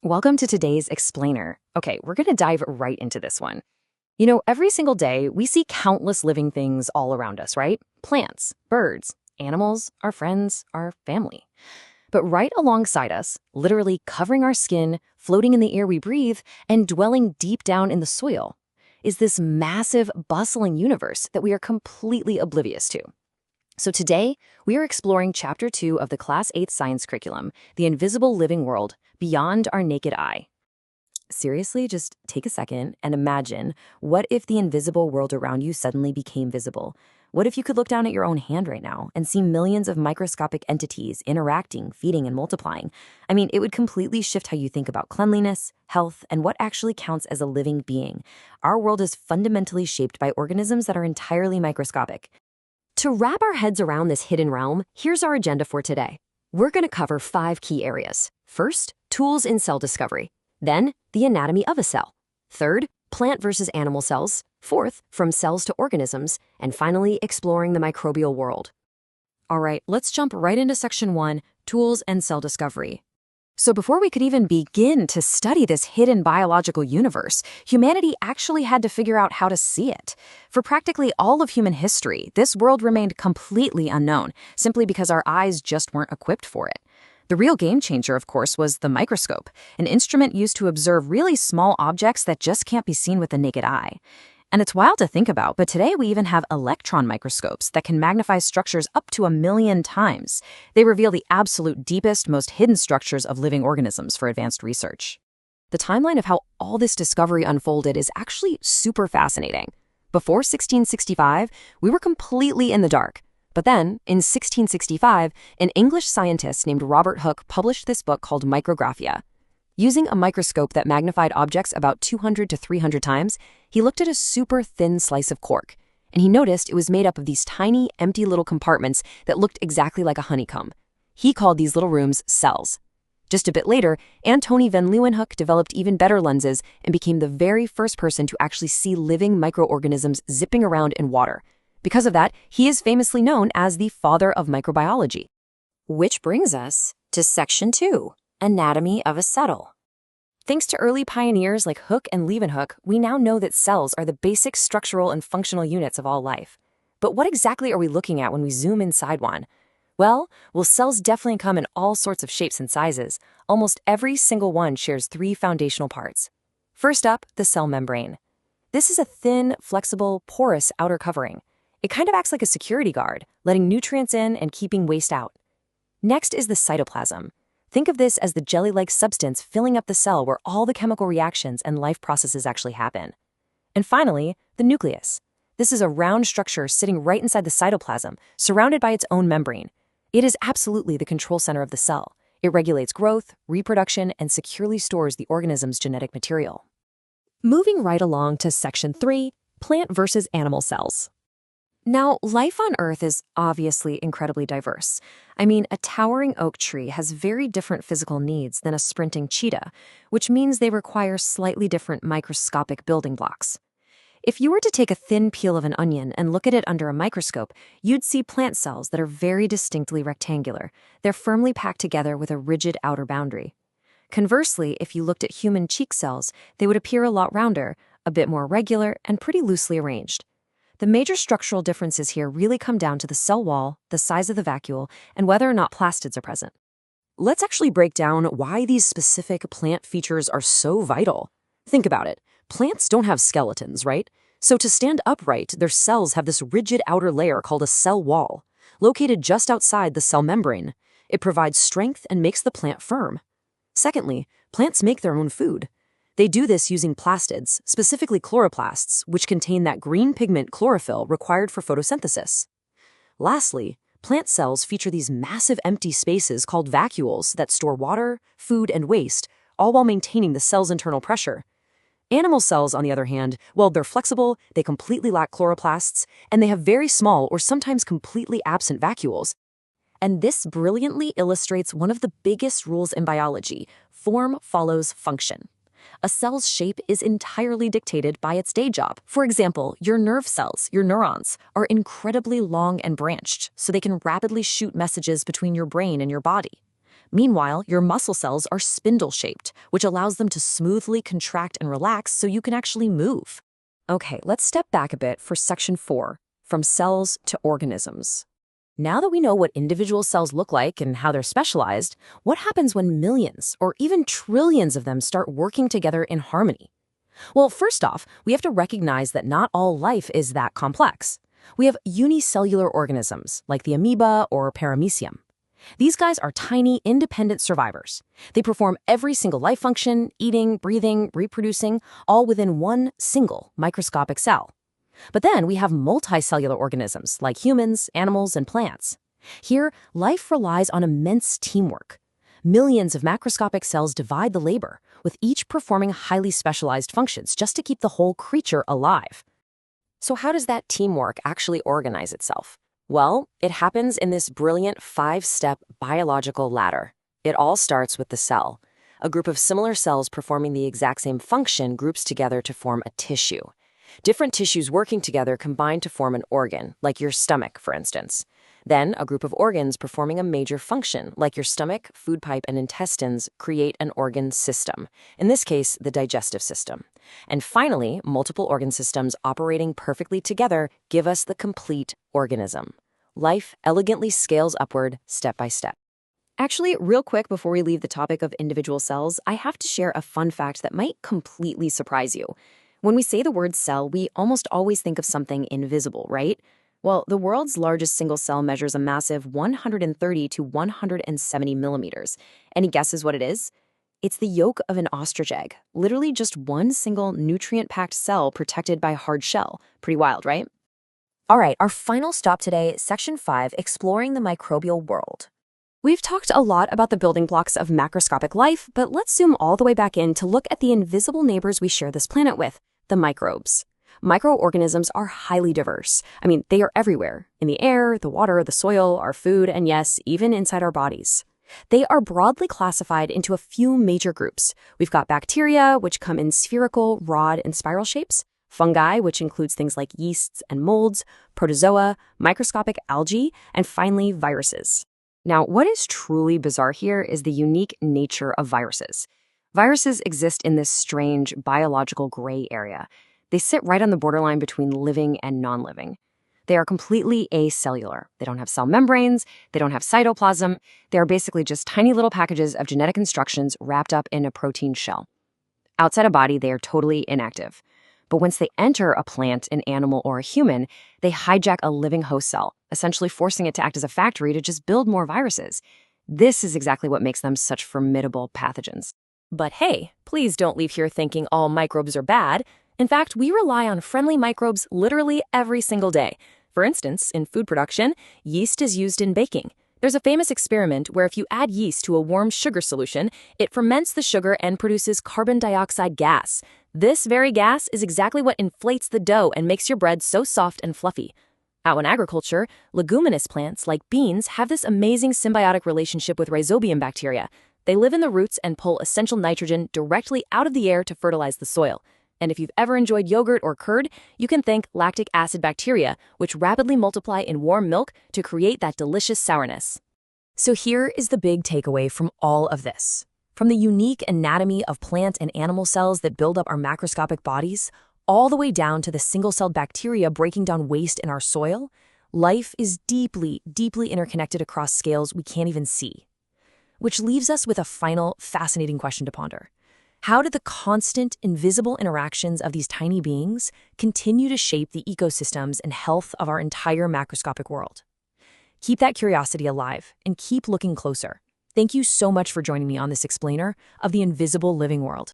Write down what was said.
Welcome to today's Explainer. Okay, we're going to dive right into this one. Every single day, we see countless living things all around us, right? Plants, birds, animals, our friends, our family. But right alongside us, literally covering our skin, floating in the air we breathe, and dwelling deep down in the soil, is this massive, bustling universe that we are completely oblivious to. So today, we are exploring Chapter 2 of the Class 8 science curriculum, The Invisible Living World, Beyond Our Naked Eye. Seriously, just take a second and imagine, what if the invisible world around you suddenly became visible? What if you could look down at your own hand right now and see millions of microscopic entities interacting, feeding, and multiplying? It would completely shift how you think about cleanliness, health, and what actually counts as a living being. Our world is fundamentally shaped by organisms that are entirely microscopic. To wrap our heads around this hidden realm, here's our agenda for today. We're going to cover 5 key areas. First, tools in cell discovery. Then, the anatomy of a cell. Third, plant versus animal cells. Fourth, from cells to organisms. And finally, exploring the microbial world. All right, let's jump right into Section 1, Tools and Cell Discovery. So before we could even begin to study this hidden biological universe, humanity actually had to figure out how to see it. For practically all of human history, this world remained completely unknown, simply because our eyes just weren't equipped for it. The real game changer, of course, was the microscope, an instrument used to observe really small objects that just can't be seen with the naked eye. And it's wild to think about, but today we even have electron microscopes that can magnify structures up to 1,000,000 times. They reveal the absolute deepest, most hidden structures of living organisms for advanced research. The timeline of how all this discovery unfolded is actually super fascinating. Before 1665, we were completely in the dark. But then, in 1665, an English scientist named Robert Hooke published this book called Micrographia. Using a microscope that magnified objects about 200 to 300 times, he looked at a super thin slice of cork, and he noticed it was made up of these tiny, empty little compartments that looked exactly like a honeycomb. He called these little rooms cells. Just a bit later, Antony van Leeuwenhoek developed even better lenses and became the very first person to actually see living microorganisms zipping around in water. Because of that, he is famously known as the father of microbiology. Which brings us to Section 2, Anatomy of a Cell. Thanks to early pioneers like Hooke and Leeuwenhoek, we now know that cells are the basic structural and functional units of all life. But what exactly are we looking at when we zoom inside one? Well, cells definitely come in all sorts of shapes and sizes. Almost every single one shares 3 foundational parts. First up, the cell membrane. This is a thin, flexible, porous outer covering. It kind of acts like a security guard, letting nutrients in and keeping waste out. Next is the cytoplasm. Think of this as the jelly-like substance filling up the cell where all the chemical reactions and life processes actually happen. And finally, the nucleus. This is a round structure sitting right inside the cytoplasm, surrounded by its own membrane. It is absolutely the control center of the cell. It regulates growth, reproduction, and securely stores the organism's genetic material. Moving right along to Section 3, Plant versus Animal Cells. Now, life on Earth is obviously incredibly diverse. A towering oak tree has very different physical needs than a sprinting cheetah, which means they require slightly different microscopic building blocks. If you were to take a thin peel of an onion and look at it under a microscope, you'd see plant cells that are very distinctly rectangular. They're firmly packed together with a rigid outer boundary. Conversely, if you looked at human cheek cells, they would appear a lot rounder, a bit more regular, and pretty loosely arranged. The major structural differences here really come down to the cell wall, the size of the vacuole, and whether or not plastids are present. Let's actually break down why these specific plant features are so vital. Think about it. Plants don't have skeletons, right? So to stand upright, their cells have this rigid outer layer called a cell wall, located just outside the cell membrane. It provides strength and makes the plant firm. Secondly, plants make their own food. They do this using plastids, specifically chloroplasts, which contain that green pigment chlorophyll required for photosynthesis. Lastly, plant cells feature these massive empty spaces called vacuoles that store water, food, and waste, all while maintaining the cell's internal pressure. Animal cells, on the other hand, they're flexible, they completely lack chloroplasts, and they have very small or sometimes completely absent vacuoles. And this brilliantly illustrates one of the biggest rules in biology: form follows function. A cell's shape is entirely dictated by its day job. For example, your nerve cells, your neurons, are incredibly long and branched, so they can rapidly shoot messages between your brain and your body. Meanwhile, your muscle cells are spindle-shaped, which allows them to smoothly contract and relax so you can actually move. Okay, let's step back a bit for section 4, from cells to organisms. Now that we know what individual cells look like and how they're specialized, what happens when millions or even trillions of them start working together in harmony? Well, first off, we have to recognize that not all life is that complex. We have unicellular organisms, like the amoeba or paramecium. These guys are tiny, independent survivors. They perform every single life function, eating, breathing, reproducing, all within one single microscopic cell. But then we have multicellular organisms, like humans, animals, and plants. Here, life relies on immense teamwork. Millions of macroscopic cells divide the labor, with each performing highly specialized functions just to keep the whole creature alive. So how does that teamwork actually organize itself? Well, it happens in this brilliant 5-step biological ladder. It all starts with the cell. A group of similar cells performing the exact same function groups together to form a tissue. Different tissues working together combine to form an organ, like your stomach, for instance. Then, a group of organs performing a major function, like your stomach, food pipe, and intestines, create an organ system, in this case, the digestive system. And finally, multiple organ systems operating perfectly together give us the complete organism. Life elegantly scales upward, step by step. Actually, real quick before we leave the topic of individual cells, I have to share a fun fact that might completely surprise you. When we say the word cell, we almost always think of something invisible, right? Well, the world's largest single cell measures a massive 130 to 170 millimeters. Any guesses what it is? It's the yolk of an ostrich egg, literally just one single nutrient-packed cell protected by a hard shell. Pretty wild, right? All right, our final stop today, section 5, exploring the microbial world. We've talked a lot about the building blocks of macroscopic life, but let's zoom all the way back in to look at the invisible neighbors we share this planet with, the microbes. Microorganisms are highly diverse. I mean, they are everywhere, in the air, the water, the soil, our food, and yes, even inside our bodies. They are broadly classified into a few major groups. We've got bacteria, which come in spherical, rod, and spiral shapes, fungi, which includes things like yeasts and molds, protozoa, microscopic algae, and finally, viruses. Now, what is truly bizarre here is the unique nature of viruses. Viruses exist in this strange biological gray area. They sit right on the borderline between living and non-living. They are completely acellular. They don't have cell membranes, they don't have cytoplasm. They are basically just tiny little packages of genetic instructions wrapped up in a protein shell. Outside a body, they are totally inactive. But once they enter a plant, an animal, or a human, they hijack a living host cell, essentially forcing it to act as a factory to just build more viruses. This is exactly what makes them such formidable pathogens. But hey, please don't leave here thinking all microbes are bad. In fact, we rely on friendly microbes literally every single day. For instance, in food production, yeast is used in baking. There's a famous experiment where if you add yeast to a warm sugar solution, it ferments the sugar and produces carbon dioxide gas. This very gas is exactly what inflates the dough and makes your bread so soft and fluffy. Out in agriculture, leguminous plants like beans have this amazing symbiotic relationship with rhizobium bacteria. They live in the roots and pull essential nitrogen directly out of the air to fertilize the soil. And if you've ever enjoyed yogurt or curd, you can thank lactic acid bacteria, which rapidly multiply in warm milk to create that delicious sourness. So here is the big takeaway from all of this. From the unique anatomy of plant and animal cells that build up our macroscopic bodies, all the way down to the single-celled bacteria breaking down waste in our soil, life is deeply, deeply interconnected across scales we can't even see. Which leaves us with a final, fascinating question to ponder. How did the constant, invisible interactions of these tiny beings continue to shape the ecosystems and health of our entire macroscopic world? Keep that curiosity alive and keep looking closer. Thank you so much for joining me on this explainer of the invisible living world.